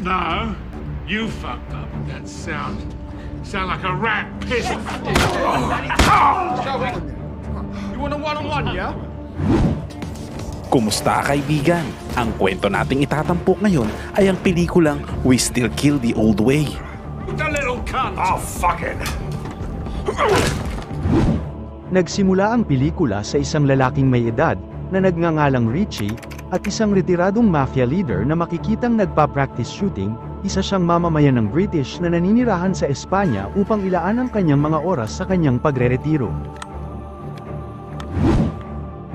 No, you fucked up. That sound like a rat piss. You want a one-on-one, yeah? Kumusta kaibigan? Ang kwento nating itatampok ngayon ay ang pelikulang We Still Kill the Old Way. The little cunt! Oh, fuck it! Nagsimula ang pelikula sa isang lalaking may edad na nagngangalang Richie at isang retiradong mafia leader na makikitang nagpa-practice shooting. Isa siyang mamamayan ng British na naninirahan sa Espanya upang ilaan ang kanyang mga oras sa kanyang pagreretiro.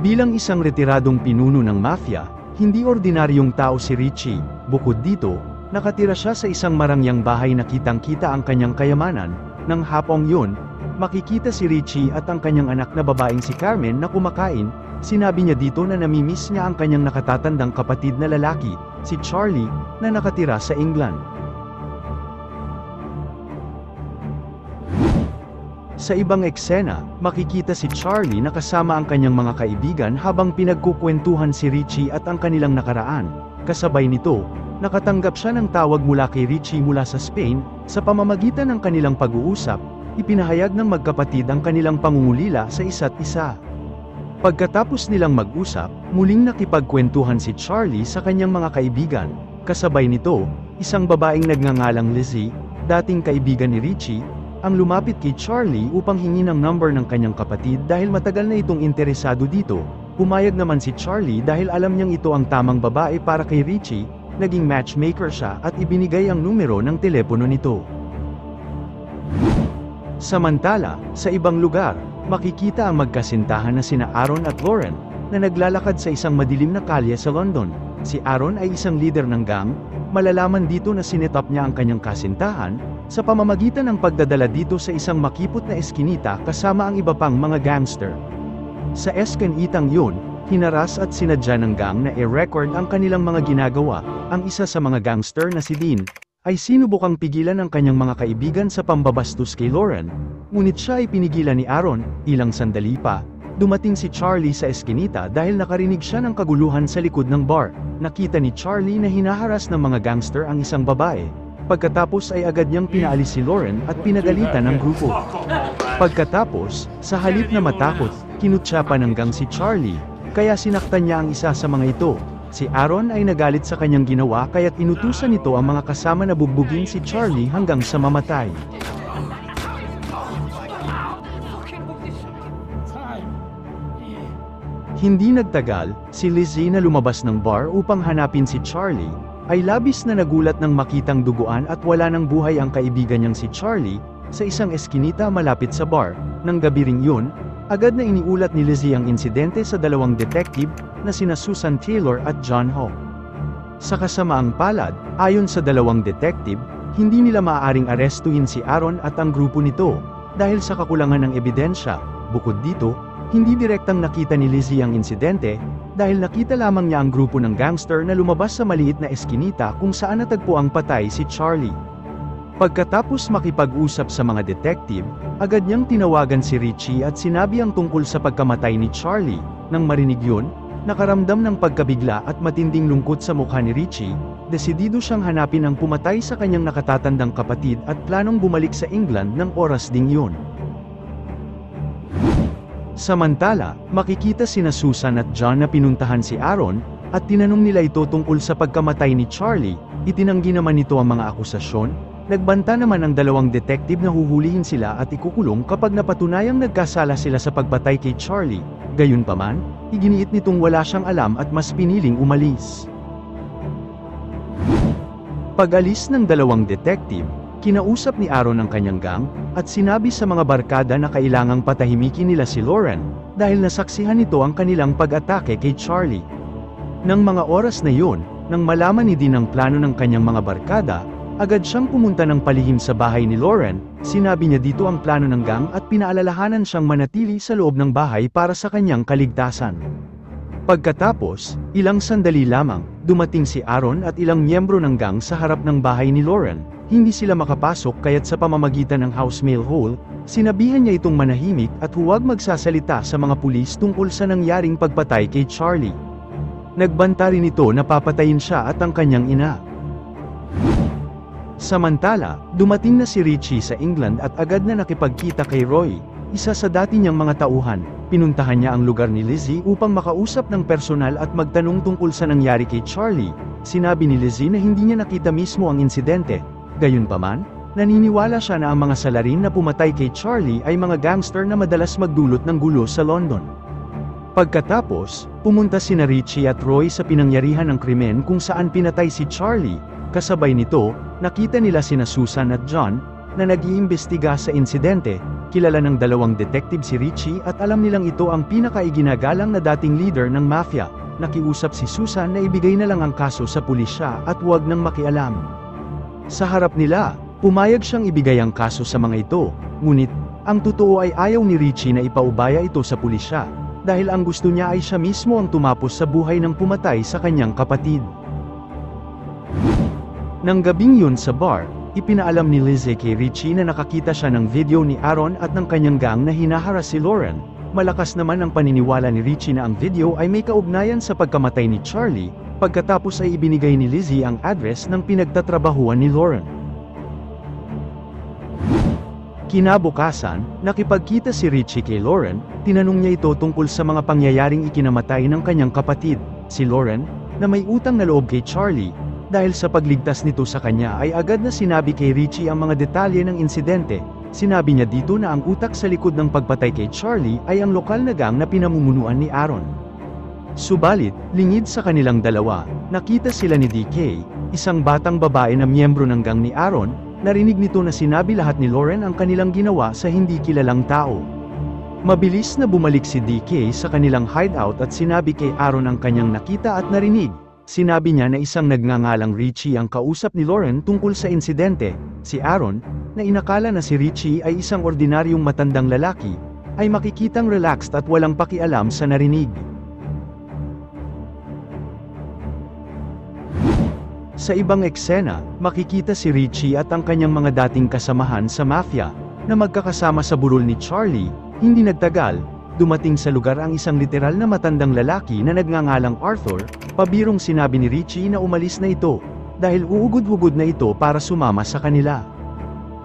Bilang isang retiradong pinuno ng mafia, hindi ordinaryong tao si Richie. Bukod dito, nakatira siya sa isang marangyang bahay na kitang-kita ang kanyang kayamanan. Nang hapong yun, makikita si Richie at ang kanyang anak na babaeng si Carmen na kumakain. Sinabi niya dito na namimiss niya ang kanyang nakatatandang kapatid na lalaki, si Charlie, na nakatira sa England. Sa ibang eksena, makikita si Charlie na kasama ang kanyang mga kaibigan habang pinagkukwentuhan si Richie at ang kanilang nakaraan. Kasabay nito, nakatanggap siya ng tawag mula kay Richie mula sa Spain. Sa pamamagitan ng kanilang pag-uusap, ipinahayag ng magkapatid ang kanilang pangungulila sa isa't isa. Pagkatapos nilang mag-usap, muling nakipagkwentuhan si Charlie sa kanyang mga kaibigan. Kasabay nito, isang babaeng nagngangalang Lizzie, dating kaibigan ni Richie, ang lumapit kay Charlie upang hingi ng number ng kanyang kapatid dahil matagal na itong interesado dito. Pumayag naman si Charlie dahil alam niyang ito ang tamang babae para kay Richie, naging matchmaker siya at ibinigay ang numero ng telepono nito. Samantala, sa ibang lugar, makikita ang magkasintahan na sina Aaron at Lauren, na naglalakad sa isang madilim na kalye sa London. Si Aaron ay isang leader ng gang, malalaman dito na sinetap niya ang kanyang kasintahan, sa pamamagitan ng pagdadala dito sa isang makipot na eskinita kasama ang iba pang mga gangster. Sa eskinitang yun, hinaras at sinadya ng gang na i-record ang kanilang mga ginagawa. Ang isa sa mga gangster na si Dean, ay sinubukang pigilan ang kanyang mga kaibigan sa pambabastos kay Lauren, ngunit siya ay pinigilan ni Aaron. Ilang sandali pa, dumating si Charlie sa eskinita dahil nakarinig siya ng kaguluhan sa likod ng bar. Nakita ni Charlie na hinaharas ng mga gangster ang isang babae. Pagkatapos ay agad niyang pinaalis si Lauren at pinagalitan ng grupo. Pagkatapos, sa halip na matakot, kinutsa pa ng gang si Charlie, kaya sinaktan niya ang isa sa mga ito. Si Aaron ay nagalit sa kanyang ginawa kaya't inutusan nito ang mga kasama na bugbugin si Charlie hanggang sa mamatay. Hindi nagtagal, si Lizzie na lumabas ng bar upang hanapin si Charlie, ay labis na nagulat nang makitang duguan at wala ng buhay ang kaibigan niyang si Charlie, sa isang eskinita malapit sa bar. Nang gabi ring yun, agad na iniulat ni Lizzie ang insidente sa dalawang detective, na sina Susan Taylor at John Hawk. Sa kasamaang palad, ayon sa dalawang detective, hindi nila maaaring arestuhin si Aaron at ang grupo nito, dahil sa kakulangan ng ebidensya. Bukod dito, hindi direktang nakita ni Lizzie ang insidente, dahil nakita lamang niya ang grupo ng gangster na lumabas sa maliit na eskinita kung saan natagpuang patay si Charlie. Pagkatapos makipag-usap sa mga detective, agad niyang tinawagan si Richie at sinabi ang tungkol sa pagkamatay ni Charlie. Nang marinig yun, nakaramdam ng pagkabigla at matinding lungkot sa mukha ni Richie, desidido siyang hanapin ang pumatay sa kanyang nakatatandang kapatid at planong bumalik sa England ng oras ding yun. Samantala, makikita sina Susan at John na pinuntahan si Aaron, at tinanong nila ito tungkol sa pagkamatay ni Charlie. Itinanggi naman nito ang mga akusasyon. Nagbanta naman ang dalawang detective na huhulihin sila at ikukulong kapag napatunayang nagkasala sila sa pagpatay kay Charlie. Gayunpaman, iginiit nitong wala siyang alam at mas piniling umalis. Pag-alis ng dalawang detective, kinausap ni Aaron ang kanyang gang, at sinabi sa mga barkada na kailangang patahimikin nila si Lauren, dahil nasaksihan nito ang kanilang pag-atake kay Charlie. Nang mga oras na yun, nang malaman ni Dean ang plano ng kanyang mga barkada, agad siyang pumunta ng palihim sa bahay ni Lauren. Sinabi niya dito ang plano ng gang at pinaalalahanan siyang manatili sa loob ng bahay para sa kanyang kaligtasan. Pagkatapos, ilang sandali lamang, dumating si Aaron at ilang miyembro ng gang sa harap ng bahay ni Lauren. Hindi sila makapasok kaya't sa pamamagitan ng house mail hole, sinabihan niya itong manahimik at huwag magsasalita sa mga pulis tungkol sa nangyaring pagpatay kay Charlie. Nagbanta rin ito na papatayin siya at ang kanyang ina. Samantala, dumating na si Richie sa England at agad na nakipagkita kay Roy, isa sa dati niyang mga tauhan. Pinuntahan niya ang lugar ni Lizzie upang makausap ng personal at magtanong tungkol sa nangyari kay Charlie. Sinabi ni Lizzie na hindi niya nakita mismo ang insidente. Gayunpaman, naniniwala siya na ang mga salarin na pumatay kay Charlie ay mga gangster na madalas magdulot ng gulo sa London. Pagkatapos, pumunta sina Richie at Roy sa pinangyarihan ng krimen kung saan pinatay si Charlie. Kasabay nito, nakita nila sina Susan at John, na nag-iimbestiga sa insidente. Kilala ng dalawang detective si Richie at alam nilang ito ang pinakaiginagalang na dating leader ng mafia. Nakiusap si Susan na ibigay na lang ang kaso sa pulisya at huwag nang makialam. Sa harap nila, pumayag siyang ibigay ang kaso sa mga ito, ngunit, ang totoo ay ayaw ni Richie na ipaubaya ito sa pulisya, dahil ang gusto niya ay siya mismo ang tumapos sa buhay ng pumatay sa kanyang kapatid. Nang gabing yun sa bar, ipinaalam ni Lizzie kay Richie na nakakita siya ng video ni Aaron at ng kanyang gang na hinaharas si Lauren. Malakas naman ang paniniwala ni Richie na ang video ay may kaugnayan sa pagkamatay ni Charlie, pagkatapos ay ibinigay ni Lizzie ang address ng pinagtatrabahuan ni Lauren. Kinabukasan, nakipagkita si Richie kay Lauren, tinanong niya ito tungkol sa mga pangyayaring ikinamatay ng kanyang kapatid, si Lauren, na may utang na loob kay Charlie. Dahil sa pagligtas nito sa kanya ay agad na sinabi kay Richie ang mga detalye ng insidente. Sinabi niya dito na ang utak sa likod ng pagpatay kay Charlie ay ang lokal na gang na pinamumunuan ni Aaron. Subalit, lingid sa kanilang dalawa, nakita sila ni DK, isang batang babae na miyembro ng gang ni Aaron. Narinig nito na sinabi lahat ni Lauren ang kanilang ginawa sa hindi kilalang tao. Mabilis na bumalik si DK sa kanilang hideout at sinabi kay Aaron ang kanyang nakita at narinig. Sinabi niya na isang nagngangalang Richie ang kausap ni Lauren tungkol sa insidente. Si Aaron, na inakala na si Richie ay isang ordinaryong matandang lalaki, ay makikitang relaxed at walang pakialam sa narinig. Sa ibang eksena, makikita si Richie at ang kanyang mga dating kasamahan sa mafia, na magkakasama sa burol ni Charlie. Hindi nagtagal, dumating sa lugar ang isang literal na matandang lalaki na nagngangalang Arthur. Pabirong sinabi ni Richie na umalis na ito, dahil uugod-ugod na ito para sumama sa kanila.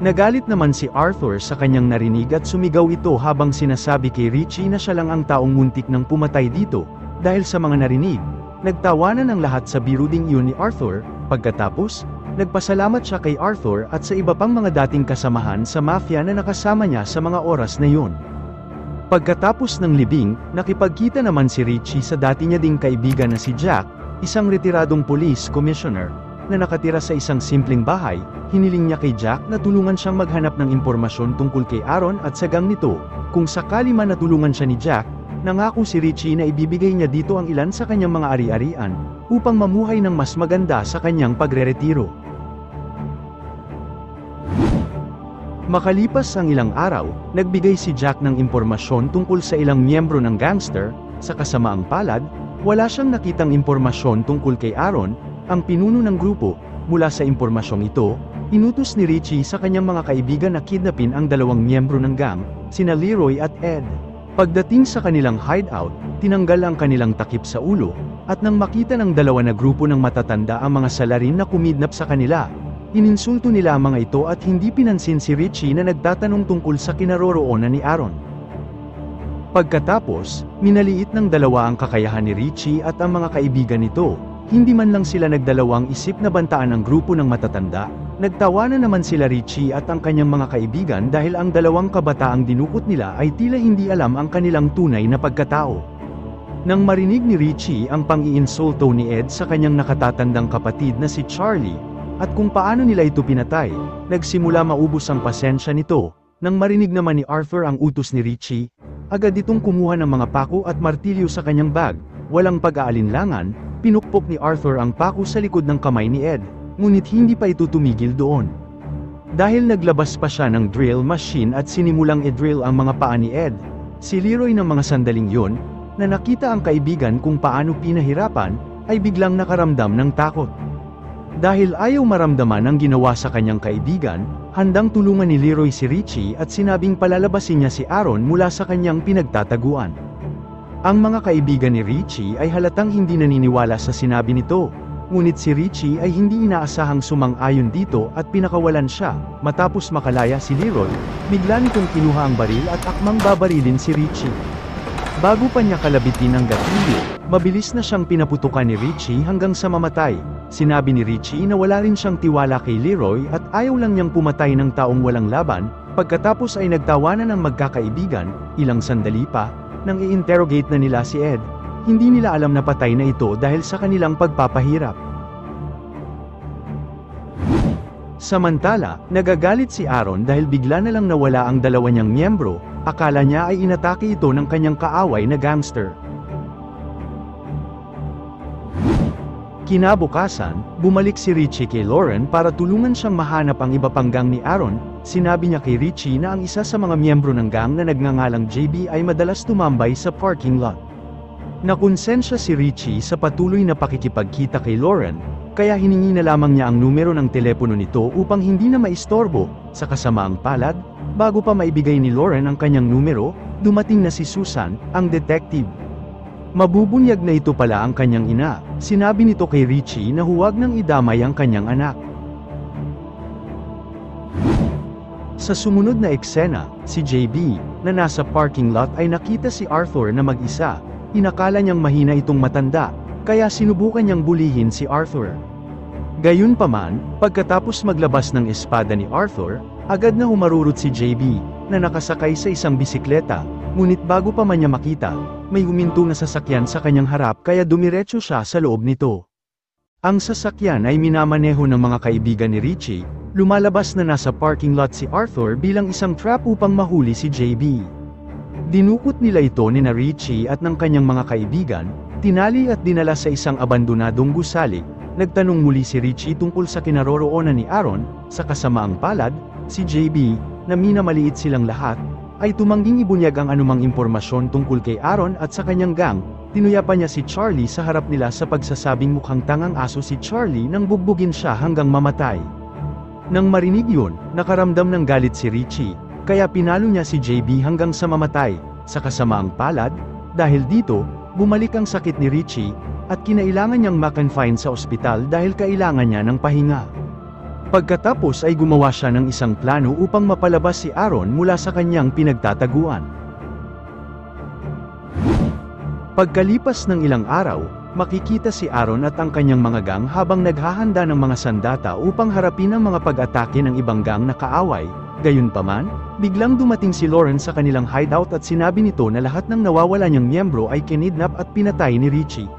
Nagalit naman si Arthur sa kanyang narinig at sumigaw ito habang sinasabi kay Richie na siya lang ang taong muntik ng pumatay dito. Dahil sa mga narinig, nagtawanan ang lahat sa biro ding iyon ni Arthur. Pagkatapos, nagpasalamat siya kay Arthur at sa iba pang mga dating kasamahan sa mafia na nakasama niya sa mga oras na yun. Pagkatapos ng libing, nakipagkita naman si Richie sa dati niya ding kaibigan na si Jack, isang retiradong police commissioner, na nakatira sa isang simpleng bahay. Hiniling niya kay Jack na tulungan siyang maghanap ng impormasyon tungkol kay Aaron at sa gang nito. Kung sakali man natulungan siya ni Jack, nangako si Richie na ibibigay niya dito ang ilan sa kanyang mga ari-arian, upang mamuhay ng mas maganda sa kanyang pagreretiro. Makalipas ang ilang araw, nagbigay si Jack ng impormasyon tungkol sa ilang miyembro ng gangster. Sa kasamaang palad, wala siyang nakitang impormasyon tungkol kay Aaron, ang pinuno ng grupo. Mula sa impormasyong ito, inutos ni Richie sa kanyang mga kaibigan na kidnapin ang dalawang miyembro ng gang, sina Leroy at Ed. Pagdating sa kanilang hideout, tinanggal ang kanilang takip sa ulo, at nang makita ng dalawa na grupo ng matatanda ang mga salarin na kumidnap sa kanila, ininsulto nila ang mga ito at hindi pinansin si Richie na nagtatanong tungkol sa kinaroroonan ni Aaron. Pagkatapos, minaliit ng dalawa ang kakayahan ni Richie at ang mga kaibigan nito. Hindi man lang sila nagdalawang isip na bantaan ang grupo ng matatanda. Nagtawanan naman sila Richie at ang kanyang mga kaibigan dahil ang dalawang kabataang dinukot nila ay tila hindi alam ang kanilang tunay na pagkatao. Nang marinig ni Richie ang pang-iinsulto ni Ed sa kanyang nakatatandang kapatid na si Charlie, at kung paano nila ito pinatay, nagsimula maubos ang pasensya nito. Nang marinig naman ni Arthur ang utos ni Richie, agad itong kumuha ng mga pako at martilyo sa kanyang bag. Walang pag-aalinlangan, pinukpok ni Arthur ang pako sa likod ng kamay ni Ed, ngunit hindi pa ito tumigil doon. Dahil naglabas pa siya ng drill machine at sinimulang i-drill ang mga paa ni Ed, si Leroy ng mga sandaling yon, na nakita ang kaibigan kung paano pinahirapan, ay biglang nakaramdam ng takot. Dahil ayaw maramdaman ang ginawa sa kanyang kaibigan, handang tulungan ni Leroy si Richie at sinabing palalabasin niya si Aaron mula sa kanyang pinagtataguan. Ang mga kaibigan ni Richie ay halatang hindi naniniwala sa sinabi nito. Ngunit si Richie ay hindi inaasahang sumang-ayon dito at pinakawalan siya. Matapos makalaya si Leroy, bigla nitong kinuha ang baril at akmang babarilin si Richie. Bago pa niya kalabitin ang gatilyo, mabilis na siyang pinaputukan ni Richie hanggang sa mamatay. Sinabi ni Richie na wala rin siyang tiwala kay Leroy at ayaw lang niyang pumatay ng taong walang laban. Pagkatapos ay nagtawanan ng magkakaibigan. Ilang sandali pa, nang i-interrogate na nila si Ed, hindi nila alam na patay na ito dahil sa kanilang pagpapahirap. Samantala, nagagalit si Aaron dahil bigla na lang nawala ang dalawa niyang miyembro. Akala niya ay inatake ito ng kanyang kaaway na gangster. Kinabukasan, bumalik si Richie kay Lauren para tulungan siyang mahanap ang iba pang gang ni Aaron. Sinabi niya kay Richie na ang isa sa mga miyembro ng gang na nagngangalang JB ay madalas tumambay sa parking lot. Nakonsensya si Richie sa patuloy na pakikipagkita kay Lauren, kaya hiningi na lamang niya ang numero ng telepono nito upang hindi na maistorbo. Sa kasamaang palad, bago pa maibigay ni Lauren ang kanyang numero, dumating na si Susan, ang detective. Mabubunyag na ito pala ang kanyang ina. Sinabi nito kay Richie na huwag nang idamay ang kanyang anak. Sa sumunod na eksena, si JB, na nasa parking lot ay nakita si Arthur na mag-isa. Inakala niyang mahina itong matanda, kaya sinubukan niyang bulihin si Arthur. Gayunpaman, pagkatapos maglabas ng espada ni Arthur, agad na humarurot si JB, na nakasakay sa isang bisikleta, ngunit bago pa man niya makita, may huminto na sasakyan sa kanyang harap kaya dumiretso siya sa loob nito. Ang sasakyan ay minamaneho ng mga kaibigan ni Richie. Lumalabas na nasa parking lot si Arthur bilang isang trap upang mahuli si JB. Dinukot nila ito ni Richie at ng kanyang mga kaibigan, tinali at dinala sa isang abandonadong gusali. Nagtanong muli si Richie tungkol sa kinaroroonan ni Aaron. Sa kasamaang palad, si JB, na minamaliit silang lahat, ay tumangging ibunyag ang anumang impormasyon tungkol kay Aaron at sa kanyang gang. Tinuyapan niya si Charlie sa harap nila sa pagsasabing mukhang tangang aso si Charlie nang bugbugin siya hanggang mamatay. Nang marinig yun, nakaramdam ng galit si Richie, kaya pinalo niya si JB hanggang sa mamatay. Sa kasamaang palad, dahil dito, bumalik ang sakit ni Richie, at kinailangan niyang ma-confine sa ospital dahil kailangan niya ng pahinga. Pagkatapos ay gumawa siya ng isang plano upang mapalabas si Aaron mula sa kanyang pinagtataguan. Pagkalipas ng ilang araw, makikita si Aaron at ang kanyang mga gang habang naghahanda ng mga sandata upang harapin ang mga pag-atake ng ibang gang na kaaway. Gayunpaman, biglang dumating si Lauren sa kanilang hideout at sinabi nito na lahat ng nawawala niyang miyembro ay kinidnap at pinatay ni Richie.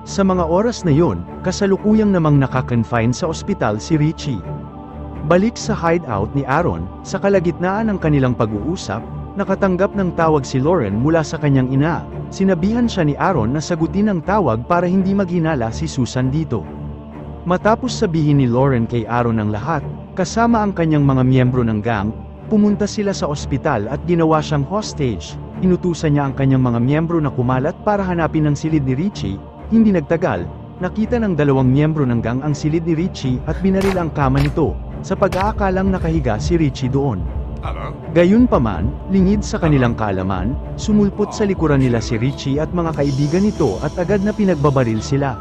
Sa mga oras na yon, kasalukuyang namang naka-confine sa ospital si Richie. Balik sa hideout ni Aaron, sa kalagitnaan ng kanilang pag-uusap, nakatanggap ng tawag si Lauren mula sa kanyang ina. Sinabihan siya ni Aaron na sagutin ang tawag para hindi maghinala si Susan dito. Matapos sabihin ni Lauren kay Aaron ang lahat, kasama ang kanyang mga miyembro ng gang, pumunta sila sa ospital at ginawa siyang hostage. Inutusan niya ang kanyang mga miyembro na kumalat para hanapin ang silid ni Richie. Hindi nagtagal, nakita ng dalawang miyembro ng gang ang silid ni Richie at binaril ang kama nito, sa pag-aakalang nakahiga si Richie doon. Gayunpaman, lingid sa kanilang kaalaman, sumulpot sa likuran nila si Richie at mga kaibigan nito at agad na pinagbabaril sila.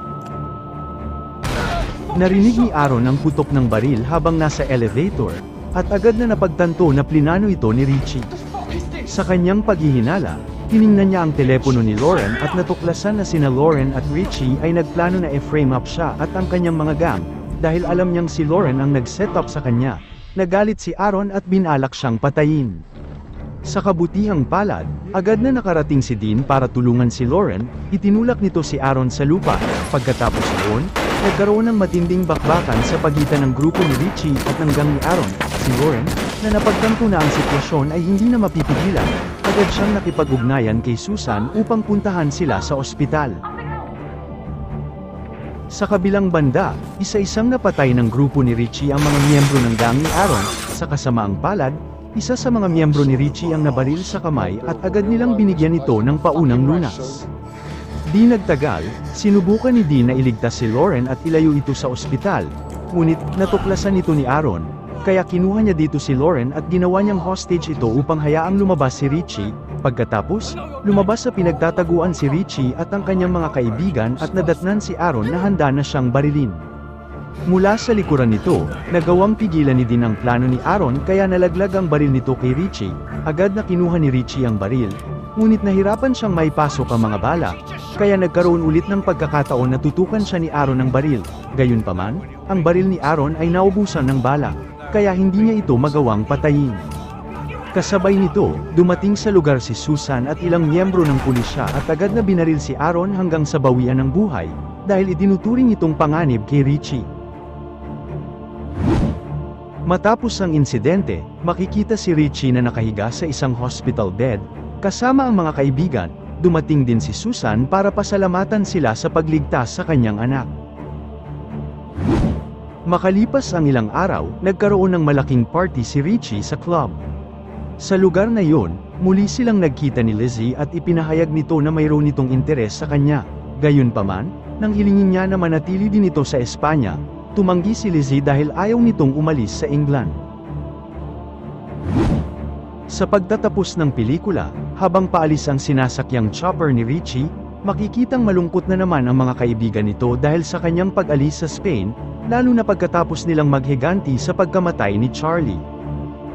Narinig ni Aaron ang putok ng baril habang nasa elevator, at agad na napagtanto na plinano ito ni Richie. Sa kanyang paghihinala, tiningnan niya ang telepono ni Lauren at natuklasan na sina Lauren at Richie ay nagplano na i-frame up siya at ang kanyang mga gang, dahil alam niyang si Lauren ang nag-set up sa kanya. Nagalit si Aaron at binalak siyang patayin. Sa kabutihang palad, agad na nakarating si Dean para tulungan si Lauren. Itinulak nito si Aaron sa lupa. Pagkatapos noon, nagkaroon ng matinding bakbakan sa pagitan ng grupo ni Richie at ng gang ni Aaron. Si Lauren, na napagtanto na ang sitwasyon ay hindi na mapipigilan, agad siyang nakipag-ugnayan kay Susan upang puntahan sila sa ospital. Sa kabilang banda, isa-isang napatay ng grupo ni Richie ang mga miyembro ng gang ni Aaron. Sa kasamaang palad, isa sa mga miyembro ni Richie ang nabaril sa kamay at agad nilang binigyan ito ng paunang lunas. Di nagtagal, sinubukan ni Dean na iligtas si Lauren at ilayo ito sa ospital. Ngunit, natuklasan ito ni Aaron, kaya kinuha niya dito si Lauren at ginawa niyang hostage ito upang hayaang lumabas si Richie. Pagkatapos, lumabas sa pinagtataguan si Richie at ang kanyang mga kaibigan at nadatnan si Aaron na handa na siyang barilin. Mula sa likuran nito, nagawang pigilan ni Dean ang plano ni Aaron kaya nalaglag ang baril nito kay Richie. Agad na kinuha ni Richie ang baril, ngunit nahirapan siyang maipasok ang mga bala, kaya nagkaroon ulit ng pagkakataon na tutukan siya ni Aaron ng baril. Gayunpaman, ang baril ni Aaron ay naubusan ng bala, kaya hindi niya ito magawang patayin. Kasabay nito, dumating sa lugar si Susan at ilang miyembro ng pulisya at agad na binaril si Aaron hanggang sa bawian ng buhay, dahil itinuturing itong panganib kay Richie. Matapos ang insidente, makikita si Richie na nakahiga sa isang hospital bed, kasama ang mga kaibigan. Dumating din si Susan para pasalamatan sila sa pagligtas sa kanyang anak. Makalipas ang ilang araw, nagkaroon ng malaking party si Richie sa club. Sa lugar na iyon, muli silang nagkita ni Lizzie at ipinahayag nito na mayroon itong interes sa kanya. Gayunpaman, nang hilingin niya na manatili din ito sa Espanya, tumanggi si Lizzie dahil ayaw nitong umalis sa England. Sa pagtatapos ng pelikula, habang paalis ang sinasakyang chopper ni Richie, makikitang malungkot na naman ang mga kaibigan nito dahil sa kanyang pag-alis sa Spain, lalo na pagkatapos nilang maghiganti sa pagkamatay ni Charlie.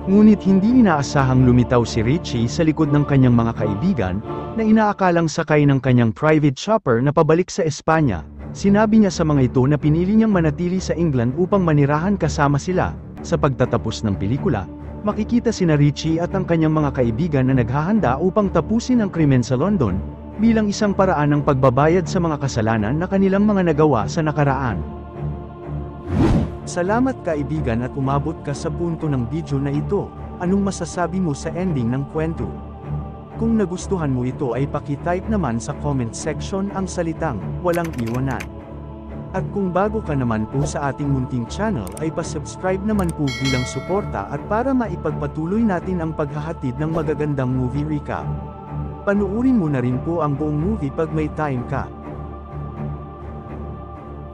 Ngunit hindi inaasahang lumitaw si Richie sa likod ng kanyang mga kaibigan, na inaakalang sakay ng kanyang private chopper na pabalik sa Espanya. Sinabi niya sa mga ito na pinili niyang manatili sa England upang manirahan kasama sila. Sa pagtatapos ng pelikula, makikita sina Richie at ang kanyang mga kaibigan na naghahanda upang tapusin ang krimen sa London, bilang isang paraan ng pagbabayad sa mga kasalanan na kanilang mga nagawa sa nakaraan. Salamat kaibigan at umabot ka sa punto ng video na ito. Anong masasabi mo sa ending ng kwento? Kung nagustuhan mo ito ay paki-type naman sa comment section ang salitang walang iwanan. At kung bago ka naman po sa ating munting channel ay pa-subscribe naman po bilang suporta at para maipagpatuloy natin ang paghahatid ng magagandang movie recap. Panuurin mo na rin po ang buong movie pag may time ka.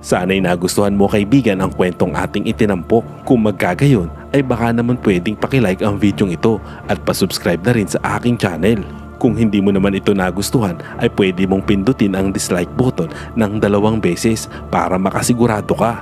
Sana'y nagustuhan mo kaibigan ang kwentong ating itinampok. Kung magkagayon, ay baka naman pwedeng pakilike ang videong ito at pasubscribe na rin sa aking channel. Kung hindi mo naman ito nagustuhan, ay pwede mong pindutin ang dislike button ng 2 beses para makasigurado ka